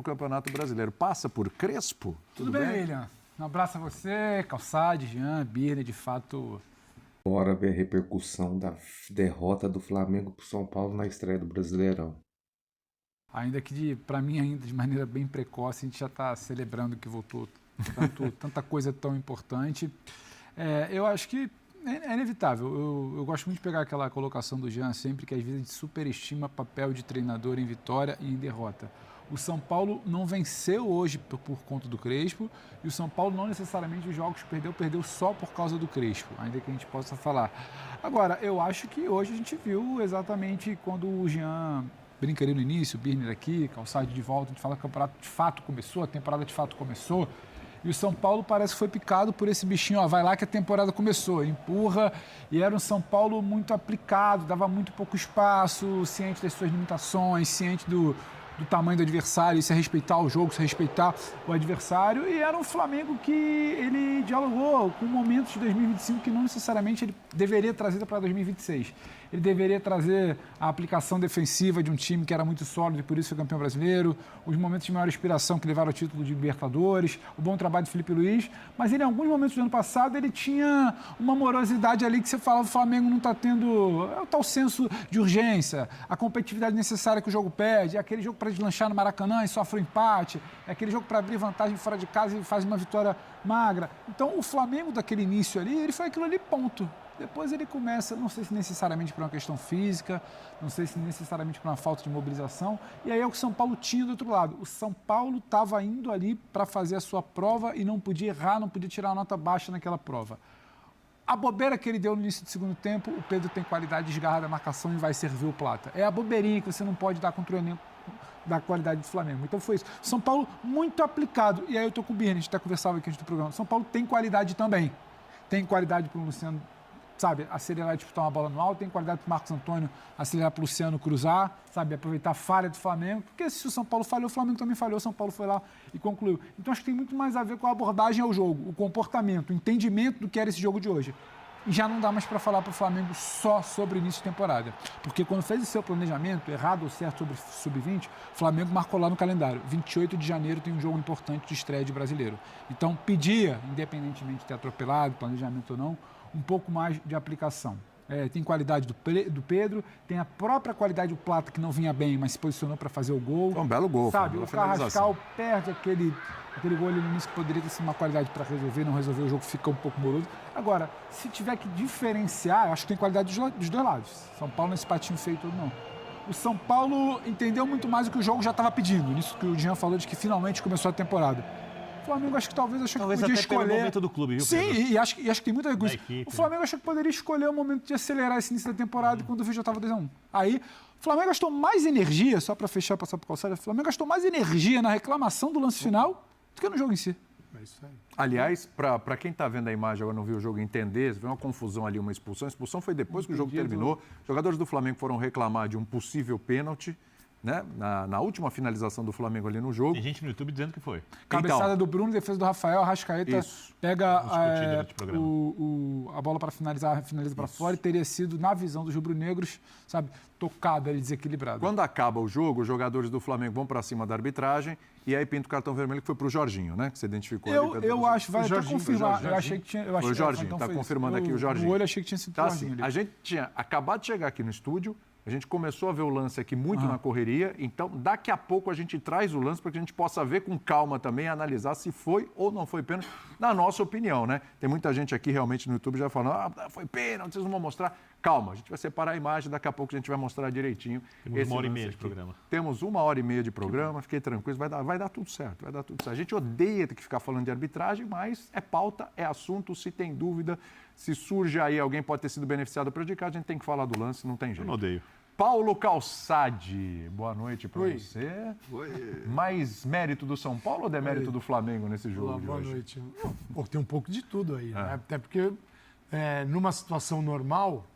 O Campeonato Brasileiro passa por Crespo? Tudo bem, William? Um abraço a você, Calçade, Jean, Birne, de fato. Bora ver a repercussão da derrota do Flamengo para o São Paulo na estreia do Brasileirão. Ainda que, para mim, ainda de maneira bem precoce, a gente já está celebrando que voltou tanta coisa tão importante. Eu acho que é inevitável. Eu gosto muito de pegar aquela colocação do Jean sempre, que às vezes a gente superestima papel de treinador em vitória e em derrota. O São Paulo não venceu hoje por conta do Crespo e o São Paulo não necessariamente os jogos perdeu só por causa do Crespo, ainda que a gente possa falar. Agora, eu acho que hoje a gente viu exatamente quando o Jean brinca ali no início, o Birner aqui, Calçade de volta, a gente fala que o campeonato de fato começou, a temporada de fato começou. E o São Paulo parece que foi picado por esse bichinho, ó, vai lá que a temporada começou, empurra. E era um São Paulo muito aplicado, dava muito pouco espaço, ciente das suas limitações, ciente do tamanho do adversário, se respeitar o jogo, se respeitar o adversário. E era um Flamengo que ele dialogou com momentos de 2025 que não necessariamente ele deveria trazer para 2026. Ele deveria trazer a aplicação defensiva de um time que era muito sólido e por isso foi campeão brasileiro, os momentos de maior inspiração que levaram ao título de Libertadores, o bom trabalho de Felipe Luiz, mas ele, em alguns momentos do ano passado, ele tinha uma morosidade ali que você falava, o Flamengo não está tendo o tal senso de urgência, a competitividade necessária que o jogo pede, é aquele jogo para deslanchar no Maracanã e sofre um empate, é aquele jogo para abrir vantagem fora de casa e faz uma vitória magra. Então, o Flamengo daquele início ali, ele foi aquilo ali, ponto. Depois ele começa, não sei se necessariamente por uma questão física, não sei se necessariamente por uma falta de mobilização, e aí é o que o São Paulo tinha do outro lado. O São Paulo estava indo ali para fazer a sua prova e não podia errar, não podia tirar a nota baixa naquela prova. A bobeira que ele deu no início do segundo tempo, o Pedro tem qualidade, desgarra da marcação e vai servir o Plata. É a bobeirinha que você não pode dar contra o elenco da qualidade do Flamengo. Então foi isso. São Paulo muito aplicado, e aí eu estou com o Birne, a gente até conversava aqui antes do programa. São Paulo tem qualidade também. Tem qualidade para o Luciano, sabe, acelerar e disputar uma bola no alto, tem qualidade para o Marcos Antônio acelerar para o Luciano cruzar, sabe, aproveitar a falha do Flamengo, porque se o São Paulo falhou, o Flamengo também falhou, o São Paulo foi lá e concluiu. Então acho que tem muito mais a ver com a abordagem ao jogo, o comportamento, o entendimento do que era esse jogo de hoje. E já não dá mais para falar para o Flamengo só sobre o início de temporada, porque quando fez o seu planejamento, errado ou certo sobre sub-20, o Flamengo marcou lá no calendário, 28 de janeiro tem um jogo importante de estreia de brasileiro. Então pedia, independentemente de ter atropelado, planejamento ou não, um pouco mais de aplicação. Tem qualidade do Pedro, tem a própria qualidade do Plata, que não vinha bem, mas se posicionou para fazer o gol. Foi um belo gol. Sabe, o Carrascal perde aquele gol ali no início que poderia ter sido uma qualidade para resolver, não resolveu, o jogo fica um pouco moroso. Agora, se tiver que diferenciar, eu acho que tem qualidade dos dois lados. São Paulo nesse patinho feio todo não. O São Paulo entendeu muito mais o que o jogo já estava pedindo, nisso que o Jean falou de que finalmente começou a temporada. O Flamengo acho que talvez achou que podia escolher. Pelo momento do clube, viu, Pedro? Sim, e acho que tem muita coisa com isso. Equipe, o Flamengo achou que poderia escolher o momento de acelerar esse início da temporada quando o vídeo já estava 2-1. Aí, o Flamengo gastou mais energia, só para fechar e passar para o Calçado, o Flamengo gastou mais energia na reclamação do lance final do que no jogo em si. É isso aí. Aliás, para quem está vendo a imagem agora não viu o jogo entender, viu uma confusão ali, uma expulsão. A expulsão foi depois que o jogo terminou. Os jogadores do Flamengo foram reclamar de um possível pênalti, né? Na última finalização do Flamengo ali no jogo. Tem gente no YouTube dizendo que foi. Cabeçada Então, do Bruno, defesa do Rafael, Arrascaeta pega a bola para finaliza para fora e teria sido, na visão dos rubro-negros, sabe, tocado ali, desequilibrado. Quando acaba o jogo, os jogadores do Flamengo vão para cima da arbitragem e aí pinta o cartão vermelho que foi para o Jorginho, né? Que você identificou ali. Eu acho, vai até confirmar. Eu achei que tinha. Foi o Jorginho, está confirmando aqui o Jorginho. No olho achei que tinha sido o Jorginho ali. A gente tinha acabado de chegar aqui no estúdio. A gente começou a ver o lance aqui muito na correria, então daqui a pouco a gente traz o lance para que a gente possa ver com calma também, analisar se foi ou não foi pênalti, na nossa opinião, né? Tem muita gente aqui realmente no YouTube já falando, foi pênalti, vocês não vão mostrar. Calma, a gente vai separar a imagem, daqui a pouco a gente vai mostrar direitinho. Temos uma hora e meia de programa. Temos 1h30 de programa, fiquei tranquilo, vai dar tudo certo, vai dar tudo certo. A gente odeia ter que ficar falando de arbitragem, mas é pauta, é assunto, se tem dúvida, se surge aí alguém pode ter sido beneficiado ou prejudicado, a gente tem que falar do lance, não tem jeito. Eu não odeio. Paulo Calçade, boa noite para você. Oi. Mais mérito do São Paulo ou demérito do Flamengo nesse jogo de Boa hoje? noite. Pô, tem um pouco de tudo aí, né? Até porque numa situação normal,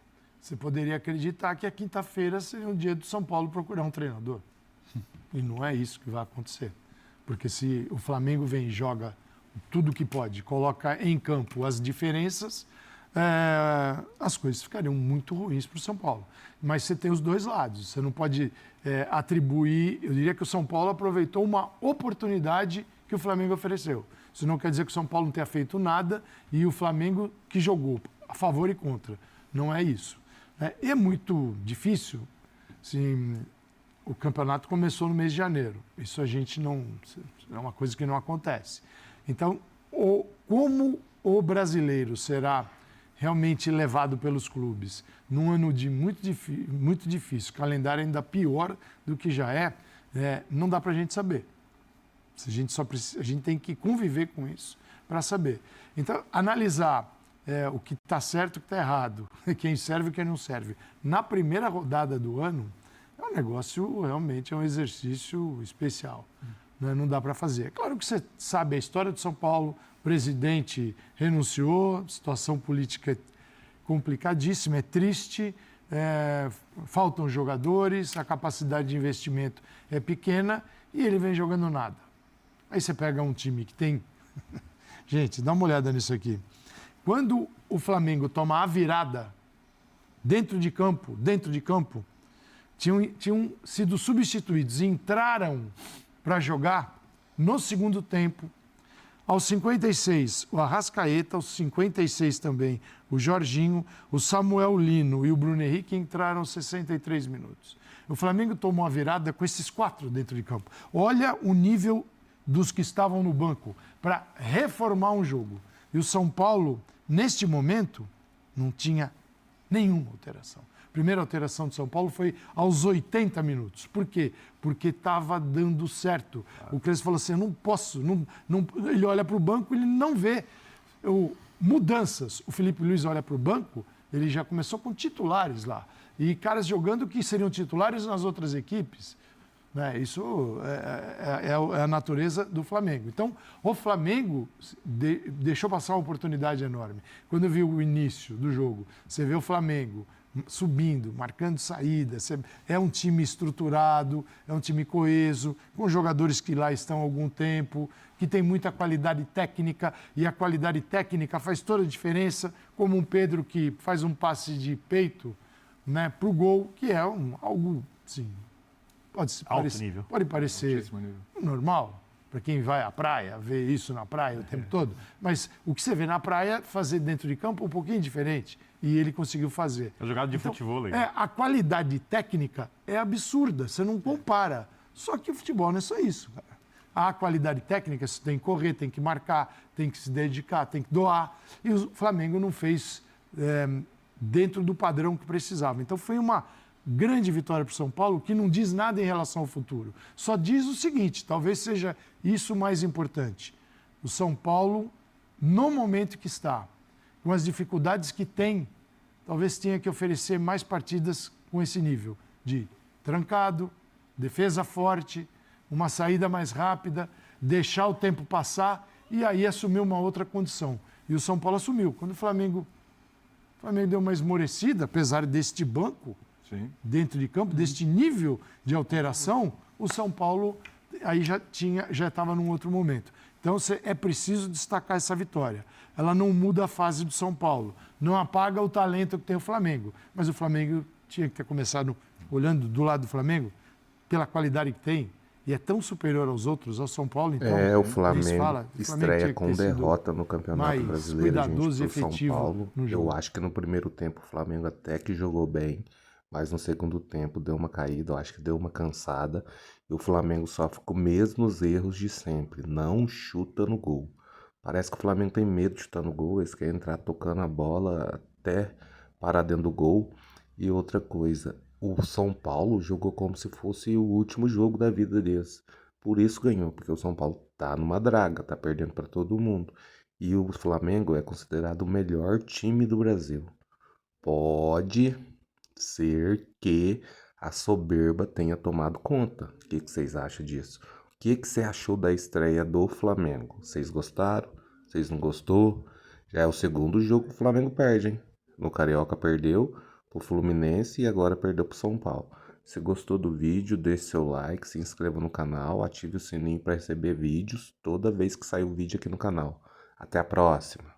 você poderia acreditar que a quinta-feira seria um dia do São Paulo procurar um treinador. E não é isso que vai acontecer. Porque se o Flamengo vem e joga tudo que pode, coloca em campo as diferenças, as coisas ficariam muito ruins para o São Paulo. Mas você tem os dois lados. Você não pode atribuir... Eu diria que o São Paulo aproveitou uma oportunidade que o Flamengo ofereceu. Isso não quer dizer que o São Paulo não tenha feito nada e o Flamengo que jogou a favor e contra. Não é isso. E é muito difícil. Assim, o campeonato começou no mês de janeiro. Isso a gente não... É uma coisa que não acontece. Então, como o brasileiro será realmente levado pelos clubes num ano muito difícil, calendário ainda pior do que já não dá para a gente saber. A gente tem que conviver com isso para saber. Então, analisar o que está certo e o que está errado, quem serve e quem não serve, na primeira rodada do ano, é um negócio, realmente, é um exercício especial. Não dá para fazer. É claro que você sabe a história de São Paulo, o presidente renunciou, situação política complicadíssima, é triste, faltam jogadores, a capacidade de investimento é pequena e ele vem jogando nada. Aí você pega um time que tem... Gente, dá uma olhada nisso aqui. Quando o Flamengo toma a virada dentro de campo, tinham sido substituídos e entraram para jogar no segundo tempo. Aos 56, o Arrascaeta, aos 56 também, o Jorginho, o Samuel Lino e o Bruno Henrique entraram aos 63 minutos. O Flamengo tomou a virada com esses 4 dentro de campo. Olha o nível dos que estavam no banco para reformar um jogo. E o São Paulo, neste momento, não tinha nenhuma alteração. A primeira alteração de São Paulo foi aos 80 minutos. Por quê? Porque estava dando certo. O Crespo falou assim, eu não posso. Ele olha para o banco, ele não vê mudanças. O Felipe Luiz olha para o banco, ele já começou com titulares lá. E caras jogando que seriam titulares nas outras equipes. Isso é a natureza do Flamengo. Então, o Flamengo deixou passar uma oportunidade enorme. Quando eu vi o início do jogo, você vê o Flamengo subindo, marcando saída, é um time estruturado, é um time coeso, com jogadores que lá estão há algum tempo, que tem muita qualidade técnica, e a qualidade técnica faz toda a diferença, como um Pedro que faz um passe de peito para o gol, que é algo, assim, pode parecer normal, para quem vai à praia, vê isso na praia o tempo todo, mas o que você vê na praia, fazer dentro de campo é um pouquinho diferente, e ele conseguiu fazer. É jogada de futebol aí. A qualidade técnica é absurda, você não compara. Só que o futebol não é só isso, cara. A qualidade técnica, você tem que correr, tem que marcar, tem que se dedicar, tem que doar. E o Flamengo não fez dentro do padrão que precisava. Então foi uma grande vitória para o São Paulo, que não diz nada em relação ao futuro. Só diz o seguinte, talvez seja isso o mais importante. O São Paulo, no momento que está, com as dificuldades que tem, talvez tenha que oferecer mais partidas com esse nível de trancado, defesa forte, uma saída mais rápida, deixar o tempo passar e aí assumir uma outra condição. E o São Paulo assumiu. Quando o Flamengo deu uma esmorecida, apesar deste banco, sim, dentro de campo, deste nível de alteração, o São Paulo aí já estava num outro momento. Então é preciso destacar essa vitória. Ela não muda a fase do São Paulo, não apaga o talento que tem o Flamengo, mas o Flamengo tinha que ter começado olhando do lado do Flamengo pela qualidade que tem, e é tão superior aos outros, ao São Paulo, então... o Flamengo estreia com derrota no Campeonato Brasileiro, gente, pro São Paulo. Eu acho que no primeiro tempo o Flamengo até que jogou bem, mas no segundo tempo deu uma caída, eu acho que deu uma cansada, e o Flamengo sofre com os mesmos erros de sempre, não chuta no gol. Parece que o Flamengo tem medo de chutar no gol, eles querem entrar tocando a bola até parar dentro do gol. E outra coisa, o São Paulo jogou como se fosse o último jogo da vida deles. Por isso ganhou, porque o São Paulo tá numa draga, tá perdendo para todo mundo. E o Flamengo é considerado o melhor time do Brasil. Pode ser que a soberba tenha tomado conta. O que vocês acham disso? O que você achou da estreia do Flamengo? Vocês gostaram? Vocês não gostou? Já é o segundo jogo que o Flamengo perde, hein? No Carioca perdeu pro Fluminense e agora perdeu pro São Paulo. Se gostou do vídeo, deixe seu like, se inscreva no canal, ative o sininho para receber vídeos toda vez que sair um vídeo aqui no canal. Até a próxima!